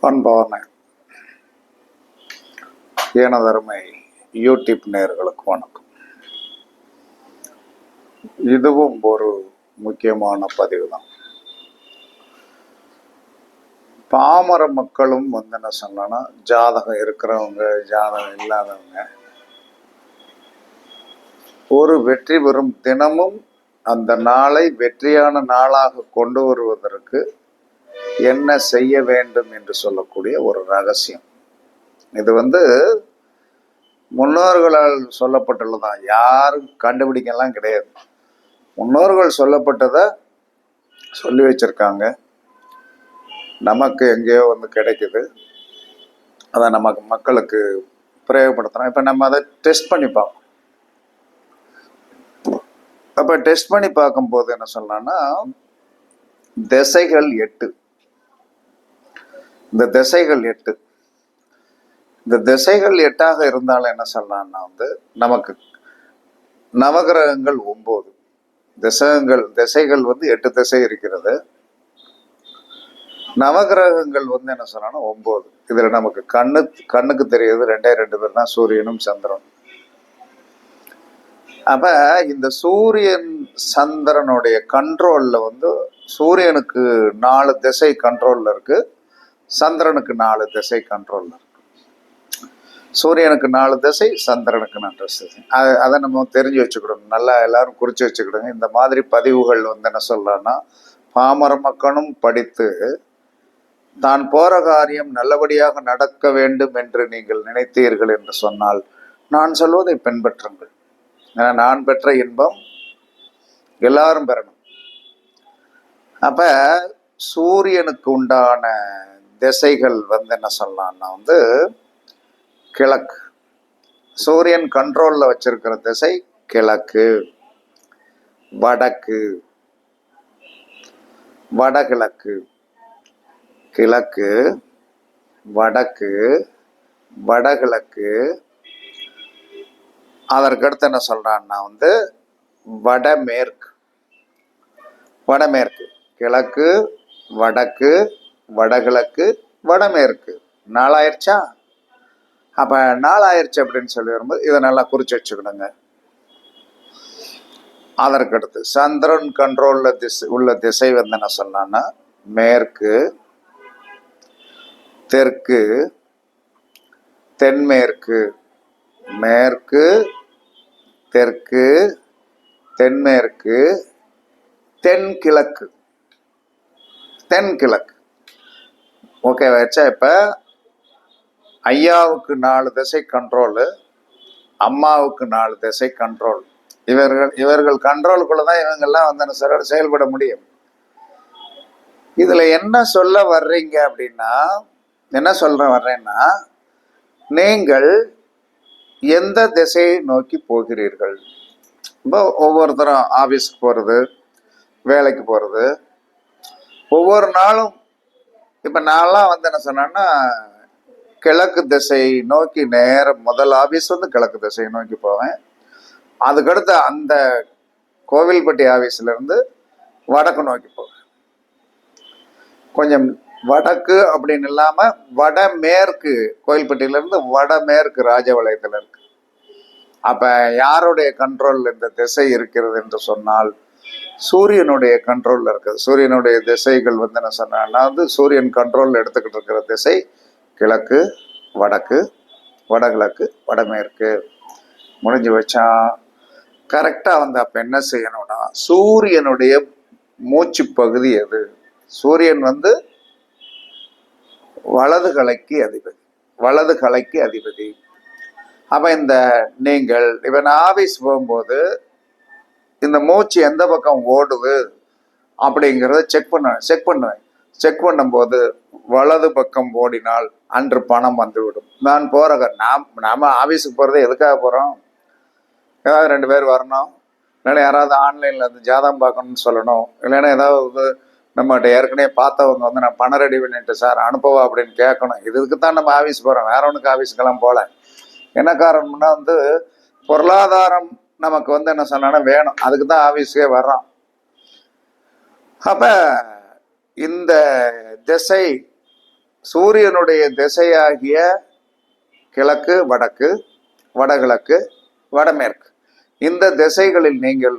அன்பான எனதருமை யூடியூப் நேயர்களுக்கு வணக்கம். இதுவும் ஒரு முக்கியமான பதிவு தான். பாமர மக்களும் என்ன சொன்னா, ஜாதகம் இருக்கிறவங்க ஜாதகம் இல்லாதவங்க ஒரு வெற்றி பெறும் தினமும் அந்த நாளை வெற்றியான நாளாக கொண்டு வருவதற்கு என்ன செய்ய வேண்டும் என்று சொல்லக்கூடிய ஒரு ரகசியம். இது முன்னோர்களால் சொல்லப்பட்டுள்ளதான், யாரும் கண்டுபிடிக்கலாம் கிடையாது. முன்னோர்கள் சொல்லப்பட்டதை சொல்லி வச்சிருக்காங்க, நமக்கு எங்கேயோ கிடைக்குது, அதை நமக்கு மக்களுக்கு பிரயோகப்படுத்துறோம். இப்போ நம்ம அதை டெஸ்ட் பண்ணி பார்ப்போம். அப்போ டெஸ்ட் பண்ணி பார்க்கும்போது என்ன சொல்லலாம்னா, திசைகள் 8. இந்த திசைகள் 8, இந்த திசைகள் 8ஆக இருந்தாலும் என்ன சொல்லலாம்னா நமக்கு நவகிரகங்கள் 9. திசைகள் 8 திசை இருக்கிறது. நவகிரகங்கள் என்ன சொல்லலாம்னா 9. இதுல நமக்கு கண்ணுக்கு தெரியுது 2 பேர் தான், சூரியனும் சந்திரன். அப்ப இந்த சூரியன் சந்திரனுடைய கண்ட்ரோல்ல சூரியனுக்கு 4 திசை கண்ட்ரோல்ல இருக்கு, சந்திரனுக்கு 4 திசை கண்ட்ரோல்ல இருக்கு. சூரியனுக்கு 4 திசை, சந்திரனுக்கு 4 திசை. அதை நம்ம தெரிஞ்சு வச்சுக்கிடணும், நல்லா எல்லாரும் குறிச்சு வச்சுக்கிடுங்க. இந்த மாதிரி பதிவுகள் என்ன சொல்லலாம்னா, பாமர மக்களும் படித்து தான் போற காரியம் நல்லபடியாக நடக்க வேண்டும் என்று நீங்கள் நினைத்தீர்கள் என்று சொன்னால் நான் சொல்வதை பின்பற்றுங்கள். ஏன்னா நான் பெற்ற இன்பம் எல்லாரும் பெறணும். அப்ப சூரியனுக்கு உண்டான திசைகள் என்ன சொல்லலாம்னா கிழக்கு. சூரியன் கண்ட்ரோல்ல வச்சிருக்கிற திசை கிழக்கு, வடக்கு, வடகிழக்கு, கிழக்கு, வடக்கு, வடகிழக்கு. அதற்கடுத்து என்ன சொல்றான்னா வடமேற்கு. வடமேற்கு, கிழக்கு, வடக்கு, வடகிழக்கு, வடமேற்கு. 4 ஆயிடுச்சா? அப்ப 4 ஆயிடுச்சு அப்படின்னு சொல்லி வரும்போது இதை நல்லா குறிச்சு வச்சுக்கணுங்க. அதற்கடுத்து சந்திரன் கண்ட்ரோல்ல உள்ள திசை என்ன சொன்னான்னா மேற்கு, தெற்கு, தென்மேற்கு, மேற்கு, தெற்கு, தென்மேற்கு, தென்கிழக்கு. தென்கிழக்கு ஓகே வச்சா. இப்ப ஐயாவுக்கு 4 திசை கண்ட்ரோலு, அம்மாவுக்கு 4 திசை கண்ட்ரோல். இவர்கள் கண்ட்ரோலுக்குள்ளதான் இவங்கெல்லாம் செயல்பட முடியும். இதுல என்ன சொல்ல வர்றீங்க அப்படின்னா, என்ன வர்றேன்னா, நீங்கள் எந்த திசையை நோக்கி போகிறீர்கள். இப்போ ஒவ்வொருத்தரும் ஆபீஸ்க்கு போறது, வேலைக்கு போறது, ஒவ்வொரு நாளும் இப்ப நான்லாம் என்ன சொன்னேன்னா, கிழக்கு திசை நோக்கி நேரம் முதல் ஆபீஸ் கிழக்கு திசையை நோக்கி போவேன். அதுக்கடுத்து அந்த கோவில்பட்டி ஆபீஸ்ல இருந்து வடக்கு நோக்கி போவேன். கொஞ்சம் வடக்கு அப்படின்னு இல்லாம வடமேற்கு, கோயில்பட்டியில இருந்து வடமேற்கு ராஜபாளையத்துல இருக்கு. அப்ப யாருடைய கண்ட்ரோல் இந்த திசை இருக்கிறது என்று சொன்னால் சூரியனுடைய கண்ட்ரோல்ல இருக்குது. சூரியனுடைய திசைகள் என்ன சொன்னா சூரியன் கண்ட்ரோல்ல எடுத்துக்கிட்டு இருக்கிற திசை கிழக்கு, வடக்கு, வடகிழக்கு, வடமேற்கு. முடிஞ்சு வச்சா கரெக்டா அப்ப என்ன செய்யணும்னா, சூரியனுடைய மூச்சு பகுதி எது? சூரியன் வலது கலைக்கு அதிபதி, வலது கலைக்கு அதிபதி. அப்ப நீங்கள் இப்ப நான் ஆபீஸ் போகும்போது இந்த மூச்சு எந்த பக்கம் ஓடுது அப்படிங்கிறத செக் பண்ணுவேன். செக் பண்ணும்போது வலது பக்கம் ஓடினால் அன்று பணம் வந்துவிடும். நான் நாம ஆபீஸுக்கு போறதே எதுக்காக போறோம்? ஏதாவது 2 பேர் வரணும், இல்லைன்னா யாராவது ஆன்லைன்ல ஜாதகம் பார்க்கணும்னு சொல்லணும், இல்லைன்னா ஏதாவது நம்மகிட்ட ஏற்கனவே பார்த்தவங்க நான் பணம் ரெடி பண்ணிட்டு சார் அனுப்பவா அப்படின்னு கேட்கணும். இதுக்கு தான் நம்ம ஆபீஸ் போறோம், வேற ஒன்றுக்கு ஆபீஸ்க்கெல்லாம் போல. என்ன காரணம்னா பொருளாதாரம் நமக்கு என்ன சொன்னா வேணும், அதுக்கு தான் ஆபீஸ்க்கே வர்றோம். அப்ப இந்த திசை சூரியனுடைய திசையாகிய கிழக்கு, வடக்கு, வடகிழக்கு, வடமேற்கு, இந்த திசைகளில் நீங்கள்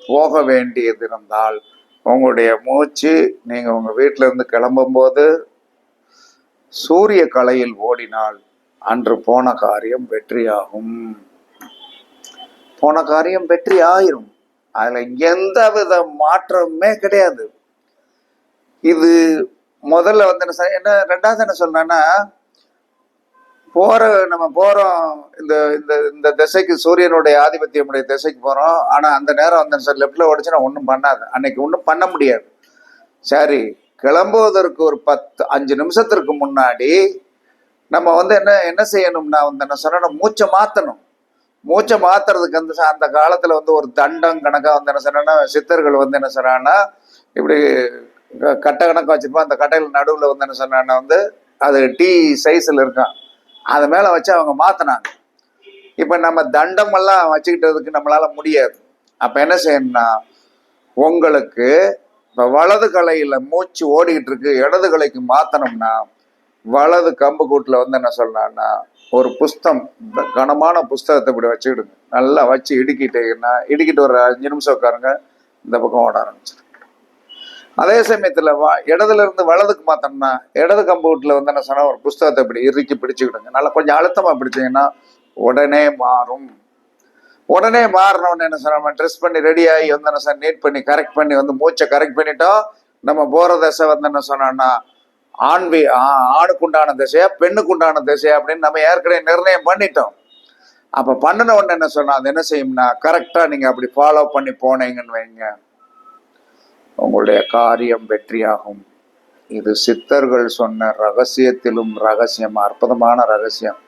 போக வேண்டியது இருந்தால் உங்களுடைய மூச்சு, நீங்க உங்க வீட்டில இருந்து கிளம்பும் போது சூரிய கலையில் ஓடினால் அன்று போன காரியம் வெற்றியாகும். போன காரியம் வெற்றி ஆயிரும். அதுல எந்த வித மாற்றமே கிடையாது. இது முதல்ல என்ன ரெண்டாவது என்ன சொன்னா, நம்ம போறோம் இந்த இந்த இந்த திசைக்கு, சூரியனுடைய ஆதிபத்தியமுடைய திசைக்கு போறோம். ஆனா அந்த நேரம் வந்து சார் லெப்ட்ல ஓடிச்சுன்னா ஒன்றும் பண்ணாது, அன்னைக்கு ஒன்றும் பண்ண முடியாது. சரி, கிளம்புவதற்கு ஒரு 5 நிமிஷத்திற்கு முன்னாடி நம்ம வந்து என்ன செய்யணும்னா வந்து என்ன சொன்னா, மூச்சை மாத்தணும். மூச்சை மாத்துறதுக்கு வந்து அந்த காலத்துல வந்து ஒரு தண்டம் கணக்கா வந்து என்ன சொன்னா, சித்தர்கள் வந்து என்ன சொன்னான்னா, இப்படி கட்டை கணக்கா வச்சிருப்போம். அந்த கட்டையில் நடுவில் வந்து என்ன சொன்னா வந்து அது டீ சைஸ்ல இருக்கான், அது மேல வச்சு அவங்க மாத்தினாங்க. இப்ப நம்ம தண்டம் எல்லாம் வச்சுக்கிட்டதுக்கு நம்மளால முடியாது. அப்ப என்ன செய்யணும்னா, உங்களுக்கு இப்ப வலது கலையில மூச்சு ஓடிக்கிட்டு இருக்கு, இடது கலைக்கு மாத்தணும்னா வலது கம்பு கூட்டுல வந்து என்ன சொல்லலாம்னா, ஒரு புஸ்தம், கனமான புஸ்தகத்தை இப்படி வச்சுக்கிடுங்க. நல்லா வச்சு இடுக்கிட்டீங்கன்னா, இடுக்கிட்டு ஒரு 5 நிமிஷம் உட்காருங்க, இந்த பக்கம் ஓட ஆரம்பிச்சிடும். அதே சமயத்துல இடதுல இருந்து வலதுக்கு மாத்தோம்னா, இடது கம்பு கூட்டுல வந்து என்ன சொன்னா, ஒரு புஸ்தகத்தை இப்படி இறுக்கி பிடிச்சுக்கிடுங்க. நல்லா கொஞ்சம் அழுத்தமா பிடிச்சீங்கன்னா உடனே மாறும். உடனே மாறினோன்னு என்ன சொன்னா, ட்ரெஸ் பண்ணி ரெடி ஆகி வந்து என்ன சார் நீட் பண்ணி கரெக்ட் பண்ணி வந்து மூச்சை கரெக்ட் பண்ணிட்டோம். நம்ம போற தசை வந்து என்ன சொன்னோம்னா, ஆணுக்குண்டான திசையா பெண்ணுக்குண்டான திசையா அப்படின்னு நம்ம ஏற்கனவே நிர்ணயம் பண்ணிட்டோம். அப்ப பண்ணின உடனே என்ன சொன்னா, அது என்ன செய்யும்னா, கரெக்டா நீங்க அப்படி ஃபாலோ பண்ணி போனீங்கன்னு வைங்க, உங்களுடைய காரியம் வெற்றியாகும். இது சித்தர்கள் சொன்ன ரகசியத்திலும் ரகசியம், அற்புதமான ரகசியம்.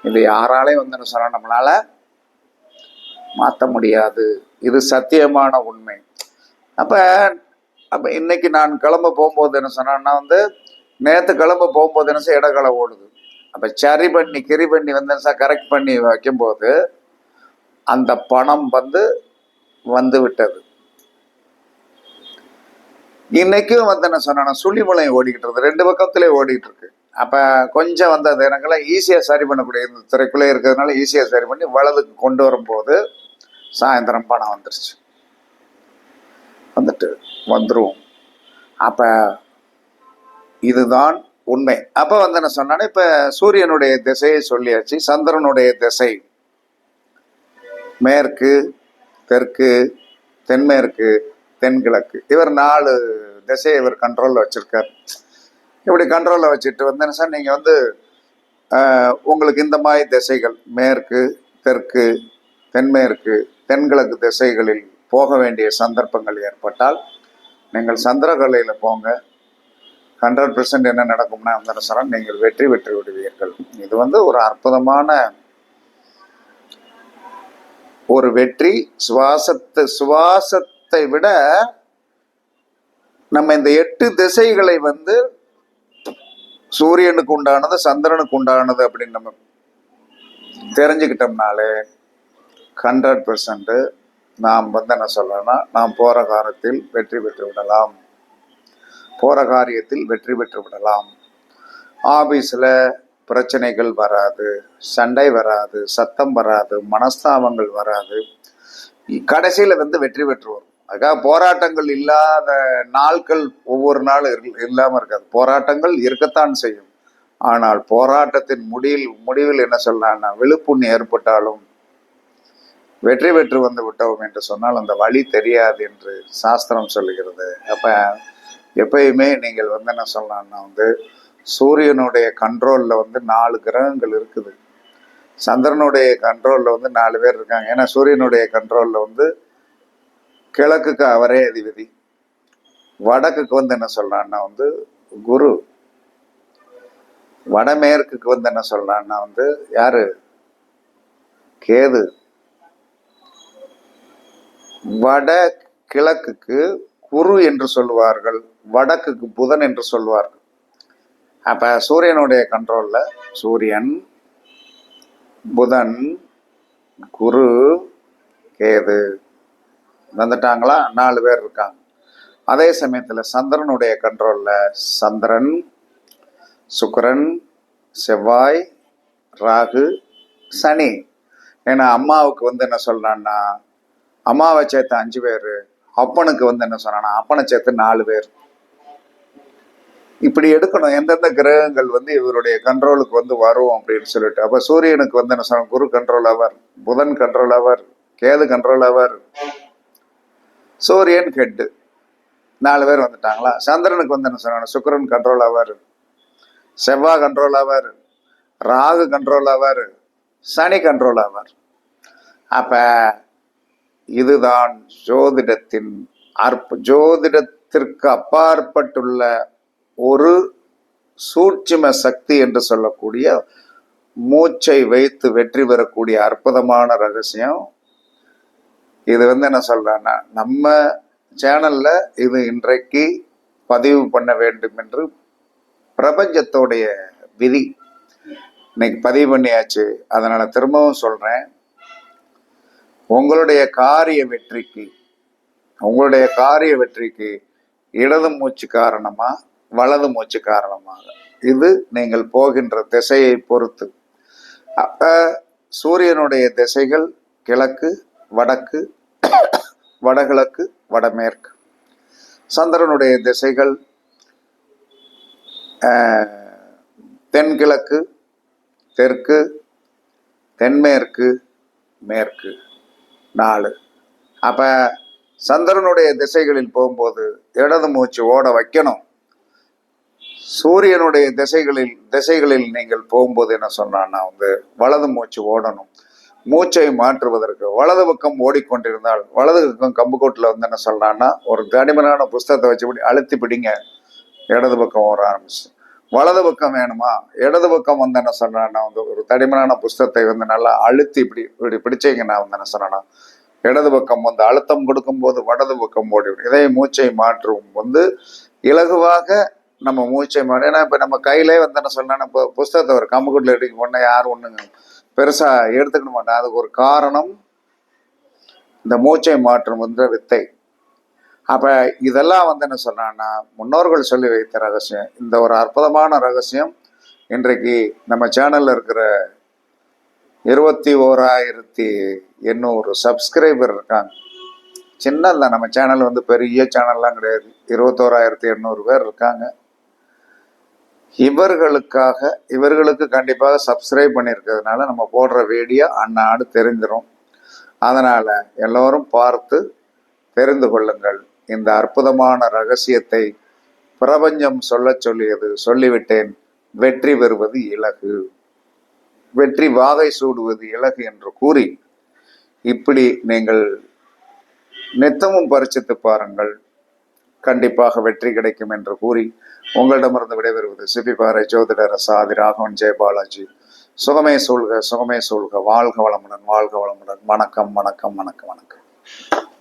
இது யாராலையும் வந்து என்ன சொன்னா நம்மளால மாற்ற முடியாது. இது சத்தியமான உண்மை. அப்ப அப்ப இன்னைக்கு நான் கிளம்ப போகும்போது என்ன சொன்னா வந்து, நேற்று கிளம்ப போகும்போது என்ன செய்ய இடங்களை ஓடுது. அப்ப சரி பண்ணி கிரி பண்ணி வந்து கரெக்ட் பண்ணி வைக்கும்போது அந்த பணம் வந்து விட்டது. இன்னைக்கும் வந்து என்ன சொன்னா, சுழிமலையும் ஓடிக்கிட்டு இருக்கு, 2 பக்கத்திலே ஓடிட்டு இருக்கு. அப்ப கொஞ்சம் வந்து அது எனக்கெல்லாம் ஈஸியா சரி பண்ணக்கூடிய, இந்த துறைக்குள்ளே இருக்கிறதுனால ஈஸியா சரி பண்ணி வலதுக்கு கொண்டு வரும்போது சாயந்தரம் பணம் வந்துருச்சு, வந்துருவோம். அப்ப இதுதான் உண்மை. அப்ப வந்து என்ன சொன்னா, இப்ப சூரியனுடைய திசையை சொல்லியாச்சு. சந்திரனுடைய திசை மேற்கு, தெற்கு, தென்மேற்கு, தென்கிழக்கு. இவர் 4 திசையை இவர் கண்ட்ரோல்ல வச்சிருக்காரு. இப்படி கண்ட்ரோல்ல வச்சுட்டு வந்து என்ன சார், நீங்க வந்து உங்களுக்கு இந்த மாதிரி திசைகள் மேற்கு, தெற்கு, தென்மேற்கு, தென்கிழக்கு திசைகளில் போக வேண்டிய சந்தர்ப்பங்கள் ஏற்பட்டால் நீங்கள் சந்திரகலையில போங்க. 100% என்ன நடக்கும்னா வந்து சார், நீங்கள் வெற்றி பெற்று விடுவீர்கள். இது வந்து ஒரு அற்புதமான ஒரு வெற்றி. சுவாசத்தை விட நம்ம இந்த 8 திசைகளை வந்து சூரியனுக்கு உண்டானது, சந்திரனுக்கு உண்டானது அப்படின்னு நம்ம தெரிஞ்சுக்கிட்டோம்னாலே 100% நாம் வந்து என்ன சொல்லணும்னா, நாம் போற காரியத்தில் வெற்றி பெற்று விடலாம். போற காரியத்தில் வெற்றி பெற்று விடலாம். ஆபீஸ்ல பிரச்சனைகள் வராது, சண்டை வராது, சத்தம் வராது, மனஸ்தாபங்கள் வராது. கடைசியில வந்து வெற்றி பெற்று வரும். அதுக்காக போராட்டங்கள் இல்லாத நாட்கள் ஒவ்வொரு நாளும் இல்லாம இருக்காது. போராட்டங்கள் இருக்கத்தான் செய்யும். ஆனால் போராட்டத்தின் முடிவில் என்ன சொல்லலாம்னா, விழுப்புண் ஏற்பட்டாலும் வெற்றி பெற்று வந்து விட்டோம் என்று சொன்னால் அந்த வழி தெரியாது என்று சாஸ்திரம் சொல்லுகிறது. அப்ப எப்பயுமே நீங்கள் வந்து என்ன சொல்லலாம்னா வந்து, சூரியனுடைய கண்ட்ரோல்ல வந்து 4 கிரகங்கள் இருக்குது. சந்திரனுடைய கண்ட்ரோல்ல வந்து 4 பேர் இருக்காங்க. ஏன்னா சூரியனுடைய கண்ட்ரோல்ல வந்து கிழக்குக்கு அவரே அதிபதி, வடக்குக்கு வந்து என்ன சொல்றான்னா வந்து குரு, வடமேற்குக்கு வந்து என்ன சொல்றான்னா வந்து யாரு, கேது, வட கிழக்குக்கு குரு என்று சொல்லுவார்கள், வடக்குக்கு புதன் என்று சொல்லுவார்கள். அப்ப சூரியனுடைய கண்ட்ரோல்ல சூரியன், புதன், குரு, கேது வந்துட்டாங்களா, 4 பேர் இருக்காங்க. அதே சமயத்துல சந்திரனுடைய கண்ட்ரோல்ல சந்திரன், சுக்கிரன், செவ்வாய், ராகு, சனி. ஏன்னா அம்மாவுக்கு வந்து என்ன சொல்றான்னா அம்மாவை சேர்த்து 5 பேர், அப்பனுக்கு வந்து என்ன சொன்னா அப்பனை சேர்த்து 4 பேர். இப்படி எடுக்கணும் எந்தெந்த கிரகங்கள் வந்து இவருடைய கண்ட்ரோலுக்கு வந்து வரும் அப்படின்னு சொல்லிட்டு. அப்ப சூரியனுக்கு வந்து என்ன சொன்ன குரு கண்ட்ரோல் ஆவார், புதன் கண்ட்ரோல் ஆவார், கேது கண்ட்ரோல் ஆவார், சூரியன் ஹெட்டு 4 பேர் வந்துட்டாங்களா. சந்திரனுக்கு வந்து என்ன சொன்ன சுக்கிரன் கண்ட்ரோல் ஆவார், செவ்வாய் கண்ட்ரோல் ஆவார், ராகு கண்ட்ரோல் ஆவார், சனி கண்ட்ரோல் ஆவார். அப்ப இதுதான் ஜோதிடத்தின் ஜோதிடத்திற்கு அப்பாற்பட்டுள்ள ஒரு சூட்சும சக்தி என்று சொல்லக்கூடிய மூச்சை வைத்து வெற்றி பெறக்கூடிய அற்புதமான ரகசியம். இது வந்து என்ன சொல்றேன்னா நம்ம சேனல்ல இது இன்றைக்கு பதிவு பண்ண வேண்டும் என்று பிரபஞ்சத்தோடைய விதி. இன்னைக்கு பதிவு பண்ணியாச்சு. அதனால திரும்பவும் சொல்றேன், உங்களுடைய காரிய வெற்றிக்கு இடது மூச்சு காரணமா வலது மூச்சு காரணமாக, இது நீங்கள் போகின்ற திசையை பொறுத்து. அப்ப சூரியனுடைய திசைகள் கிழக்கு, வடக்கு, வடகிழக்கு, வடமேற்கு. சந்திரனுடைய திசைகள் தென்கிழக்கு, தெற்கு, தென்மேற்கு, மேற்கு 4. அப்ப சந்திரனுடைய திசைகளில் போகும்போது இடது மூச்சு ஓட வைக்கணும். சூரியனுடைய திசைகளில் நீங்கள் போகும்போது என்ன சொன்னான்னா வந்து வலது மூச்சு ஓடணும். மூச்சை மாற்றுவதற்கு வலது பக்கம் ஓடிக்கொண்டிருந்தால் வலது பக்கம் கம்புக்கோட்டில் வந்து என்ன சொல்றான்னா ஒரு தடிமனான புஸ்தகத்தை வச்சு அழுத்தி பிடிங்க, இடது பக்கம் ஓட ஆரம்பிச்சு. வலது பக்கம் வேணுமா, இடது பக்கம் வந்து என்ன சொல்றான்னா வந்து ஒரு தடிமனான புஸ்தகத்தை வந்து நல்லா அழுத்தி இப்படி பிடிச்சிங்கன்னா வந்து என்ன சொன்னா இடது பக்கம் வந்து அழுத்தம் கொடுக்கும் போது வலது பக்கம் ஓடிவிடும். இதை மூச்சை மாற்றும் வந்து இலகுவாக நம்ம மூச்சை மாற்ற. ஏன்னா இப்ப நம்ம கையிலே வந்து என்ன சொன்னா இப்போ புஸ்தகத்தை ஒரு கம்புக்குட்டில் எடுக்க போனா யாரும் ஒண்ணுங்க பெருசா எடுத்துக்க மாட்டேன். அதுக்கு ஒரு காரணம் இந்த மூச்சை மாற்றும் என்ற வித்தை. அப்ப இதெல்லாம் வந்து என்ன சொன்னான்னா முன்னோர்கள் சொல்லி வைத்த ரகசியம். இந்த ஒரு அற்புதமான ரகசியம் இன்றைக்கு நம்ம சேனல்ல இருக்கிற 21,800 சப்ஸ்கிரைபர் இருக்காங்க. சின்னதா நம்ம சேனல் வந்து பெரிய சேனல்லாம் கிடையாது. 21,800 பேர் இருக்காங்க. இவர்களுக்கு கண்டிப்பாக சப்ஸ்கிரைப் பண்ணியிருக்கிறதுனால நம்ம போடுற வீடியோ அன்னாடு தெரிஞ்சிடும். அதனால எல்லோரும் பார்த்து தெரிந்து கொள்ளுங்கள். இந்த அற்புதமான ரகசியத்தை பிரபஞ்சம் சொல்லிவிட்டேன். வெற்றி பெறுவது இலகு, வெற்றி வாகை சூடுவது இலகு என்று கூறி இப்படி நீங்கள் நித்தமும் பரிசித்து பாருங்கள், கண்டிப்பாக வெற்றி கிடைக்கும் என்று கூறி உங்களிடமிருந்து விடைபெறுவது சிப்பிப்பாறை ஜோதிடர் சாதி ராகவன் ஜெயபாலாஜி. சுகமே சூழ்க, சுகமே சூழ்க. வாழ்க வளமுடன், வாழ்க வளமுடன். வணக்கம், வணக்கம், வணக்கம், வணக்கம்.